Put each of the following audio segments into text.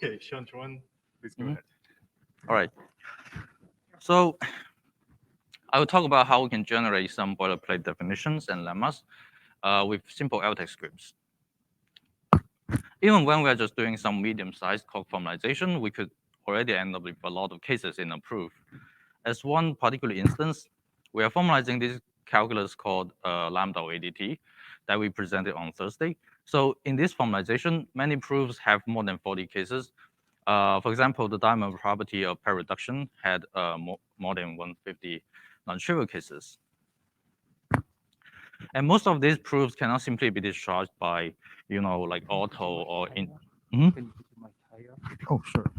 Okay, Sean, please go ahead. All right. So I will talk about how we can generate some boilerplate definitions and lemmas with simple Ltac scripts. Even when we're just doing some medium-sized Coq formalization, we could already end up with a lot of cases in a proof. As one particular instance, we are formalizing this calculus called lambda ADT that we presented on Thursday. So in this formalization, many proofs have more than 40 cases. For example, the diamond property of pair reduction had more than 150 non-trivial cases. And most of these proofs cannot simply be discharged by, like auto or in. Oh, sure.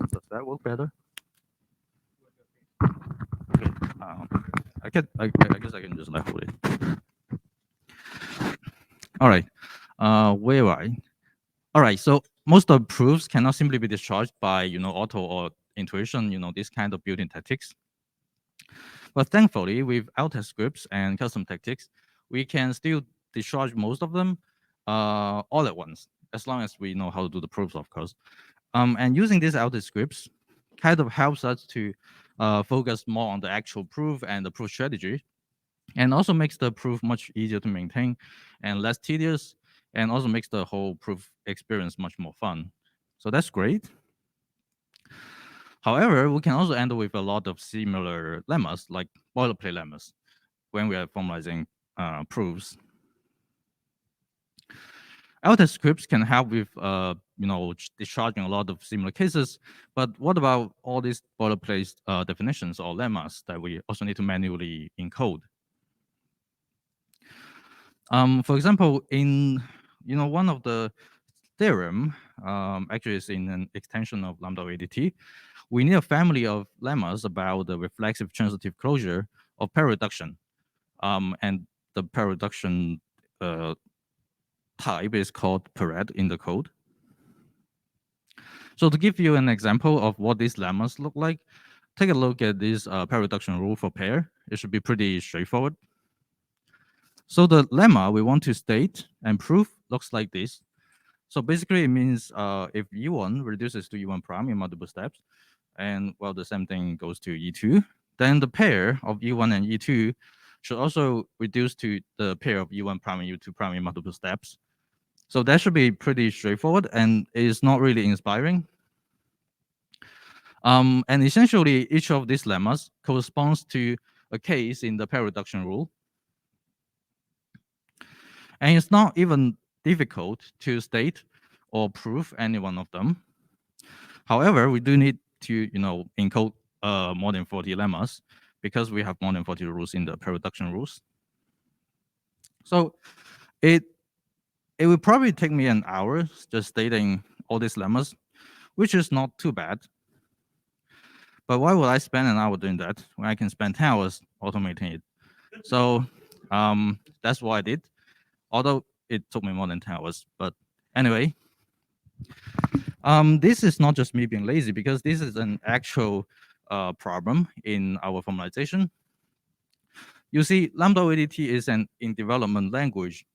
Does that work better? Okay. I guess I can just level it. All right. Where are I? All right. So most of the proofs cannot simply be discharged by, auto or intuition, this kind of built-in tactics. But thankfully, with Ltac scripts and custom tactics, we can still discharge most of them all at once, as long as we know how to do the proofs, of course. And using these Ltac scripts kind of helps us to focus more on the actual proof and the proof strategy, and also makes the proof much easier to maintain and less tedious, and also makes the whole proof experience much more fun. So that's great. However, we can also end up with a lot of similar lemmas, like boilerplate lemmas, when we are formalizing proofs. Ltac scripts can help with, discharging a lot of similar cases, but what about all these boilerplate definitions or lemmas that we also need to manually encode? For example, in one of the theorem, actually is in an extension of lambda ADT, we need a family of lemmas about the reflexive transitive closure of pair reduction. And the pair reduction type is called pared in the code. So to give you an example of what these lemmas look like, take a look at this pair reduction rule for pair. It should be pretty straightforward. So the lemma we want to state and prove looks like this. So basically it means if E1 reduces to E1 prime in multiple steps, and well, the same thing goes to E2, then the pair of E1 and E2 should also reduce to the pair of E1 prime and E2 prime in multiple steps. So that should be pretty straightforward and is not really inspiring. And essentially, each of these lemmas corresponds to a case in the pair reduction rule. And it's not even difficult to state or prove any one of them. However, we do need to, encode more than 40 lemmas because we have more than 40 rules in the pair reduction rules. So it will probably take me an hour just stating all these lemmas, which is not too bad. But why would I spend an hour doing that when I can spend 10 hours automating it? So that's what I did, although it took me more than 10 hours. But anyway, this is not just me being lazy, because this is an actual problem in our formalization. You see, lambda ADT is an in development language,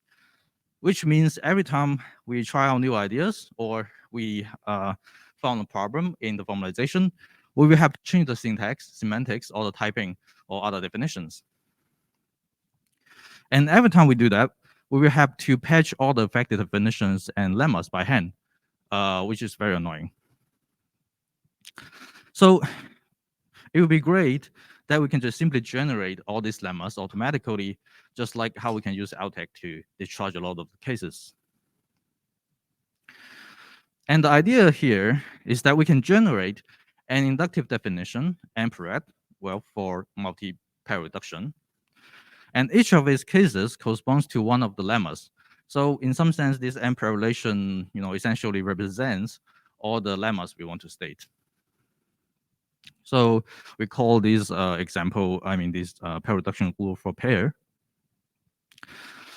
which means every time we try out new ideas or we found a problem in the formalization, we will have to change the syntax, semantics, or the typing or other definitions. And every time we do that, we will have to patch all the affected definitions and lemmas by hand, which is very annoying. So it would be great that we can just simply generate all these lemmas automatically, just like how we can use Ltac to discharge a lot of the cases. And the idea here is that we can generate an inductive definition, pared, well, for multi-pair reduction. And each of these cases corresponds to one of the lemmas. So in some sense, this pair relation, essentially represents all the lemmas we want to state. So we call this this pair reduction rule for pair.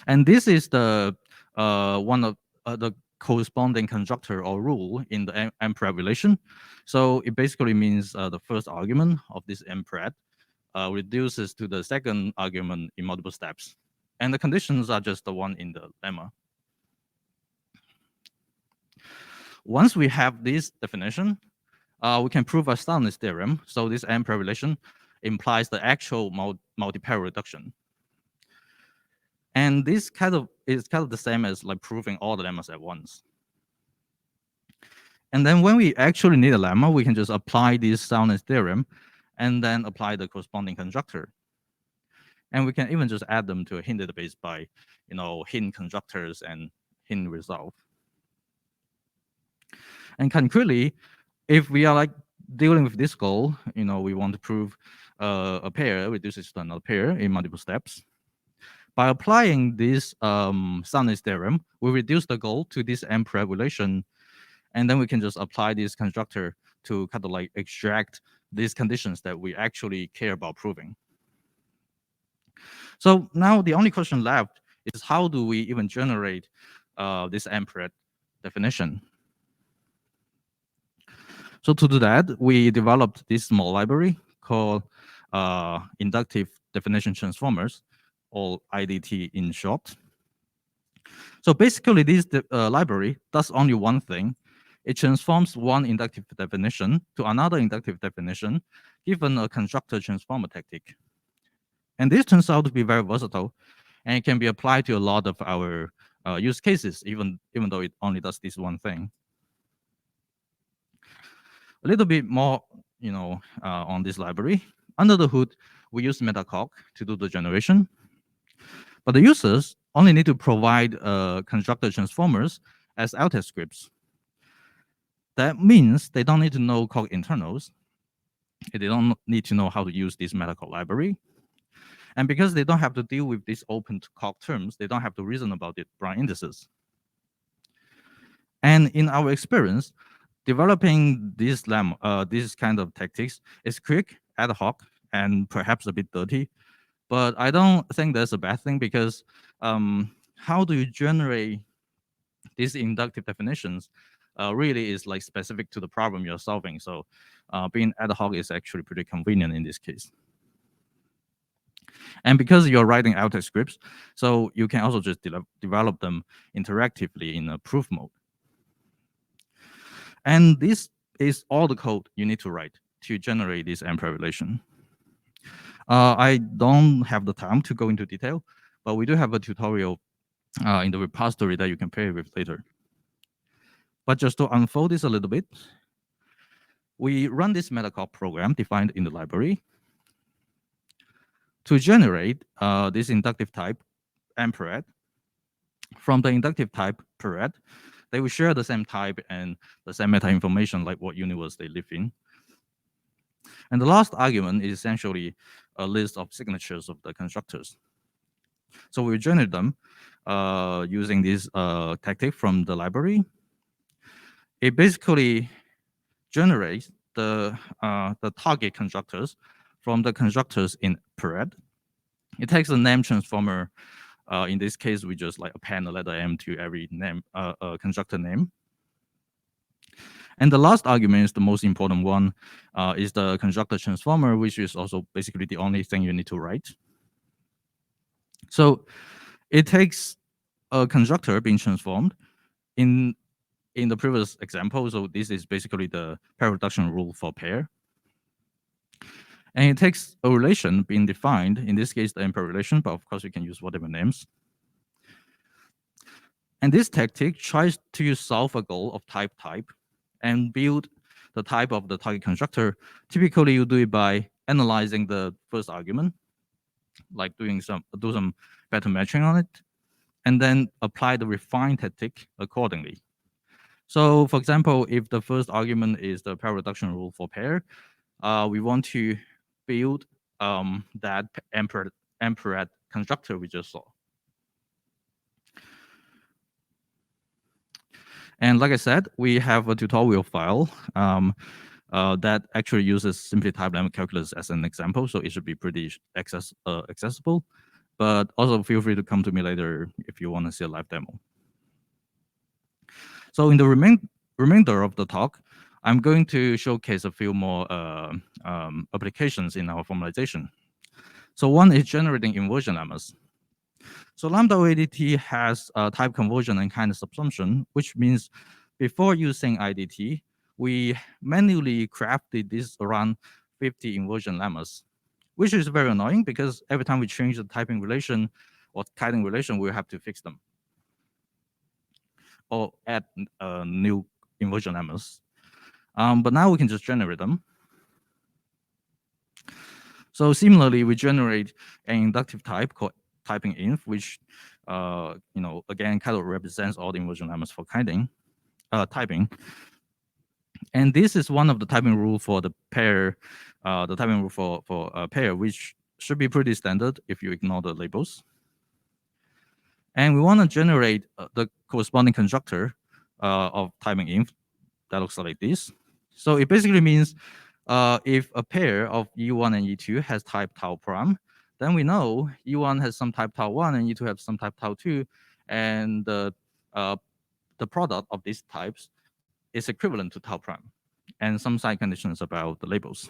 And this is the one of the corresponding constructor or rule in the pared relation. So it basically means the first argument of this pared reduces to the second argument in multiple steps. And the conditions are just the one in the lemma. once we have this definition, we can prove a soundness theorem. So this M-pair relation implies the actual multi-pair reduction. And this is kind of the same as like proving all the lemmas at once. And then when we actually need a lemma, we can just apply this soundness theorem and then apply the corresponding constructor. And we can even just add them to a hint database by, hint constructors and hint resolve. And concretely, if we are like dealing with this goal, we want to prove a pair reduces to another pair in multiple steps. By applying this soundness theorem, we reduce the goal to this M-pair relation, and then we can just apply this constructor to kind of like extract these conditions that we actually care about proving. So now the only question left is how do we even generate this M-pair definition? So to do that, we developed this small library called Inductive Definition Transformers, or IDT in short. So basically, this library does only one thing. It transforms one inductive definition to another inductive definition, given a constructor transformer tactic. And this turns out to be very versatile, and it can be applied to a lot of our use cases, even though it only does this one thing. A little bit more, on this library. Under the hood, we use metatheory to do the generation. But the users only need to provide constructor transformers as Ltac scripts. That means they don't need to know Coq internals. They don't need to know how to use this metatheory library. And because they don't have to deal with these open Coq terms, they don't have to reason about it Brown indices. And in our experience, developing this kind of tactics is quick, ad hoc, and perhaps a bit dirty. But I don't think that's a bad thing, because how do you generate these inductive definitions really is like specific to the problem you're solving. So being ad hoc is actually pretty convenient in this case. And because you're writing Ltac scripts, so you can also just develop them interactively in a proof mode. And this is all the code you need to write to generate this M-pair relation. I don't have the time to go into detail, but we do have a tutorial in the repository that you can play with later. But just to unfold this a little bit, we run this metatheory program defined in the library to generate this inductive type M-pair. From the inductive type pair, they will share the same type and the same meta information like what universe they live in. And the last argument is essentially a list of signatures of the constructors. So we generate them using this tactic from the library. It basically generates the target constructors from the constructors in pair. It takes a name transformer. In this case, we just like append a letter M to every name, constructor name. And the last argument is the most important one, is the constructor transformer, which is also basically the only thing you need to write. So it takes a constructor being transformed in the previous example. So this is basically the pair reduction rule for pair. And it takes a relation being defined, in this case, the M-pair relation, but of course you can use whatever names. And this tactic tries to solve a goal of type and build the type of the target constructor. Typically, you do it by analyzing the first argument, like do some better matching on it, and then apply the refined tactic accordingly. So for example, if the first argument is the pair reduction rule for pair, we want to build that M-pair constructor we just saw. And like I said, we have a tutorial file that actually uses simply type lemma calculus as an example, so it should be pretty accessible. But also feel free to come to me later if you want to see a live demo. So in the remainder of the talk, I'm going to showcase a few more applications in our formalization. So one is generating inversion lemmas. So lambda OADT has type conversion and kind of subsumption, which means before using IDT, we manually crafted this around 50 inversion lemmas, which is very annoying because every time we change the typing relation or kiting relation, we have to fix them or add new inversion lemmas. But now we can just generate them. So similarly, we generate an inductive type called typing inf, which again kind of represents all the inversion lemmas for typing. And this is one of the typing rule for the pair, the typing rule for a pair, which should be pretty standard if you ignore the labels. And we want to generate the corresponding constructor of typing inf that looks like this. So it basically means if a pair of E1 and E2 has type tau prime, then we know E1 has some type tau 1 and E2 has some type tau 2, and the product of these types is equivalent to tau prime, and some side conditions about the labels.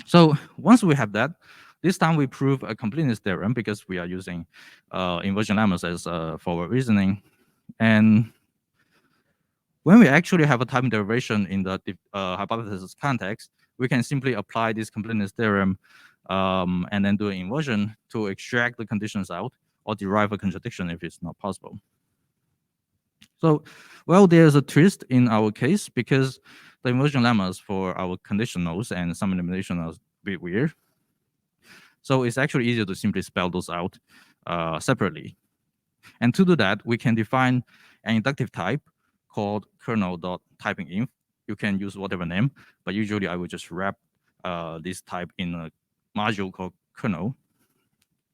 So once we have that, this time we prove a completeness theorem because we are using inversion lemmas as forward reasoning. And when we actually have a typing derivation in the hypothesis context, we can simply apply this completeness theorem and then do an inversion to extract the conditions out or derive a contradiction if it's not possible. So, well, there's a twist in our case because the inversion lemmas for our conditionals and some elimination are a bit weird. So it's actually easier to simply spell those out separately. And to do that, we can define an inductive type called kernel.typinginf. You can use whatever name, but usually I would just wrap this type in a module called kernel.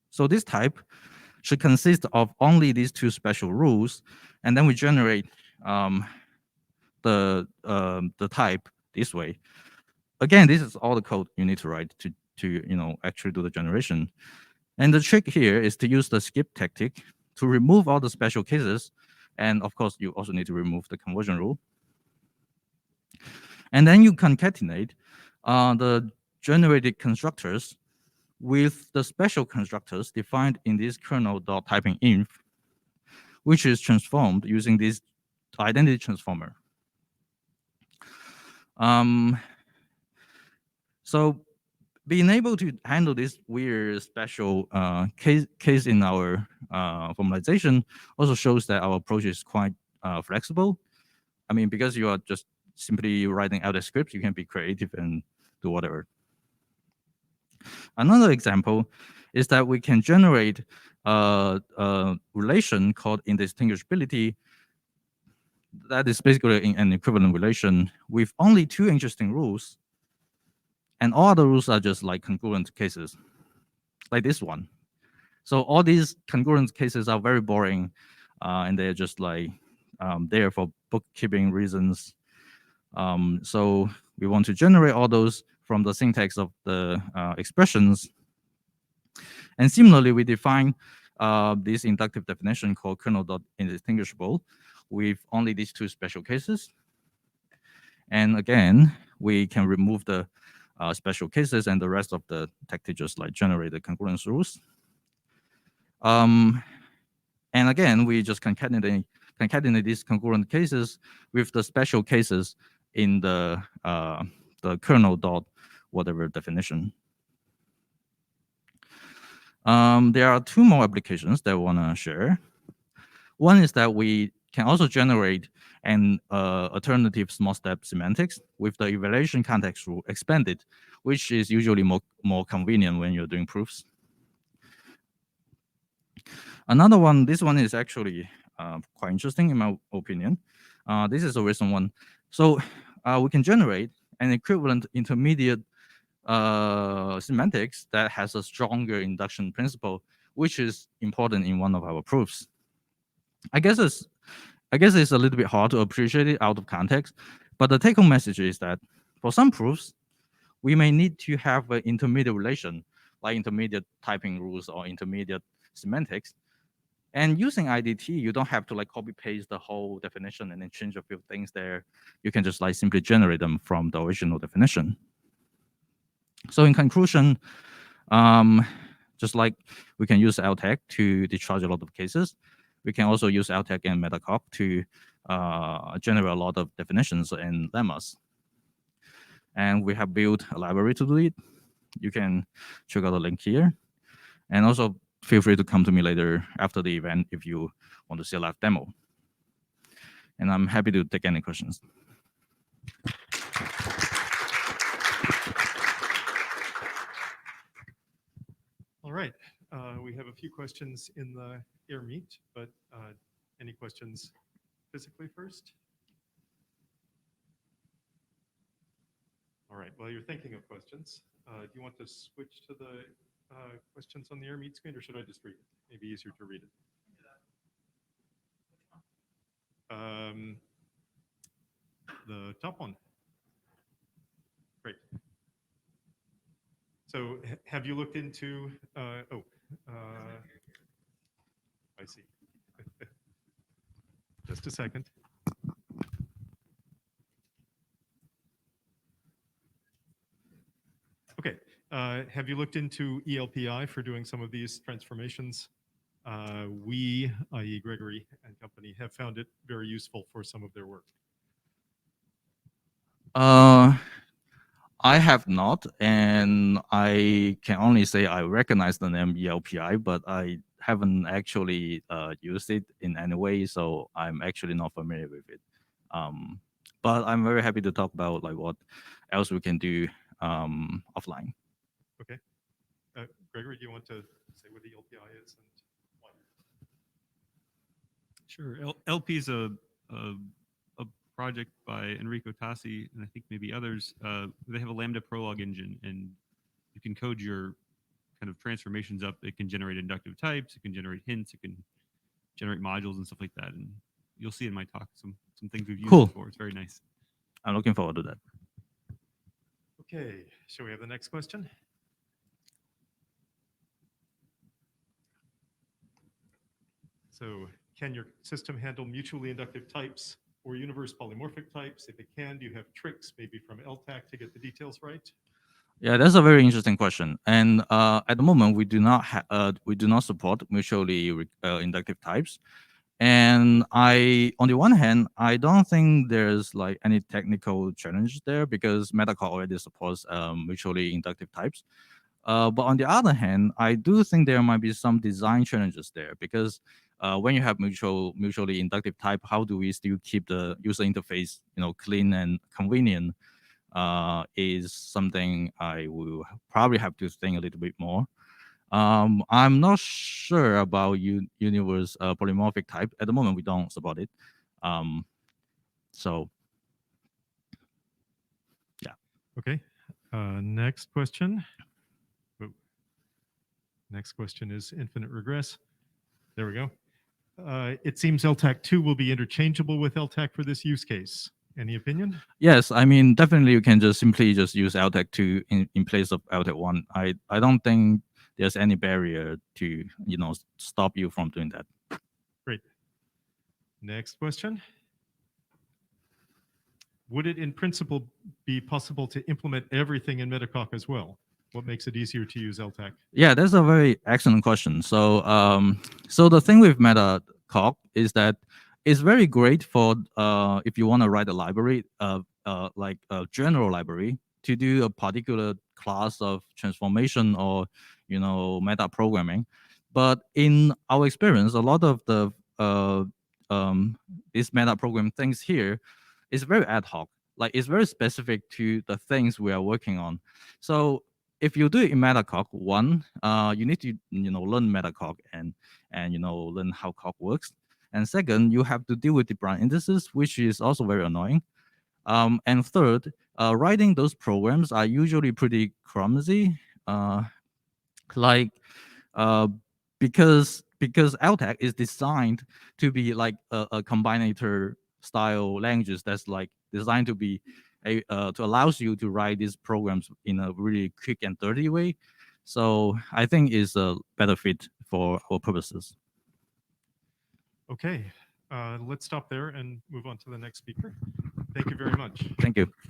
So this type should consist of only these two special rules, and then we generate the type this way. Again, this is all the code you need to write to actually do the generation. And the trick here is to use the skip tactic to remove all the special cases. And of course, you also need to remove the conversion rule. And then you concatenate the generated constructors with the special constructors defined in this kernel.typinginf, which is transformed using this identity transformer. So being able to handle this weird special case in our formalization also shows that our approach is quite flexible. I mean, because you are just simply writing out a script, you can be creative and do whatever. Another example is that we can generate a relation called indistinguishability that is basically an equivalent relation with only two interesting rules. And all the rules are just like congruent cases, like this one. So all these congruent cases are very boring, and they're just like there for bookkeeping reasons. So we want to generate all those from the syntax of the expressions. And similarly, we define this inductive definition called kernel.indistinguishable with only these two special cases. And again, we can remove the special cases, and the rest of the tactic just like generate the congruence rules. And again, we just concatenate these congruent cases with the special cases in the kernel dot whatever definition. There are two more applications that I want to share. One is that we can also generate an alternative small step semantics with the evaluation context rule expanded, which is usually more convenient when you're doing proofs. Another one, this one is actually quite interesting in my opinion. This is a recent one. So we can generate an equivalent intermediate semantics that has a stronger induction principle, which is important in one of our proofs. I guess it's a little bit hard to appreciate it out of context, but the take-home message is that for some proofs, we may need to have an intermediate relation, like intermediate typing rules or intermediate semantics. And using IDT, you don't have to like copy paste the whole definition and then change a few things there. You can just like simply generate them from the original definition. So in conclusion, just like we can use Ltac to discharge a lot of cases, we can also use Ltac and metatheory to generate a lot of definitions and lemmas. And we have built a library to do it. You can check out the link here. And also feel free to come to me later after the event if you want to see a live demo. And I'm happy to take any questions. All right, we have a few questions in the air meet, but any questions physically first? All right, while you're thinking of questions, do you want to switch to the questions on the air meet screen, or should I just read it? Maybe easier to read it. The top one. Great. So have you looked into, I see. Just a second. Okay, have you looked into ELPI for doing some of these transformations? We, i.e. Gregory and company, have found it very useful for some of their work. I have not, and I can only say I recognize the name ELPI, but I haven't actually used it in any way, so I'm actually not familiar with it. But I'm very happy to talk about like what else we can do offline. Okay. Gregory, do you want to say what ELPI is and why? Sure. LP is a project by Enrico Tassi and I think maybe others. They have a Lambda Prolog engine, and you can code your kind of transformations up. It can generate inductive types. It can generate hints. It can generate modules and stuff like that. And you'll see in my talk some things we've used Cool. before. It's very nice. I'm looking forward to that. Okay, shall we have the next question? So, can your system handle mutually inductive types or universe polymorphic types? If it can, do you have tricks maybe from Ltac to get the details right? Yeah, that's a very interesting question. And at the moment, we do not support mutually inductive types. And on the one hand, I don't think there's like any technical challenge there because Metacoq already supports mutually inductive types. But on the other hand, I do think there might be some design challenges there because when you have mutually inductive type, how do we still keep the user interface, clean and convenient? Is something I will probably have to think a little bit more. I'm not sure about universe polymorphic type. At the moment, we don't support it. So, yeah. Okay, next question. Next question is infinite regress. There we go. It seems Ltac 2 will be interchangeable with Ltac for this use case. Any opinion? Yes, I mean, definitely you can simply use Ltac 2 in place of Ltac 1. I don't think there's any barrier to, stop you from doing that. Great. Next question. Would it in principle be possible to implement everything in Metacoq as well? What makes it easier to use Ltac? Yeah, that's a very excellent question. So, so the thing with Metacoq is that it's very great for if you want to write a library, like a general library to do a particular class of transformation or meta programming. But in our experience, a lot of the this meta program things here is very ad hoc. Like it's very specific to the things we are working on. So if you do it in Metacoq, one, you need to learn Metacoq and learn how Coq works. And second, you have to deal with the branch indices, which is also very annoying. And third, writing those programs are usually pretty clumsy, because Ltac is designed to be like a combinator style language that's like designed to be to allows you to write these programs in a really quick and dirty way. So I think it's a better fit for our purposes. Okay, let's stop there and move on to the next speaker. Thank you very much. Thank you.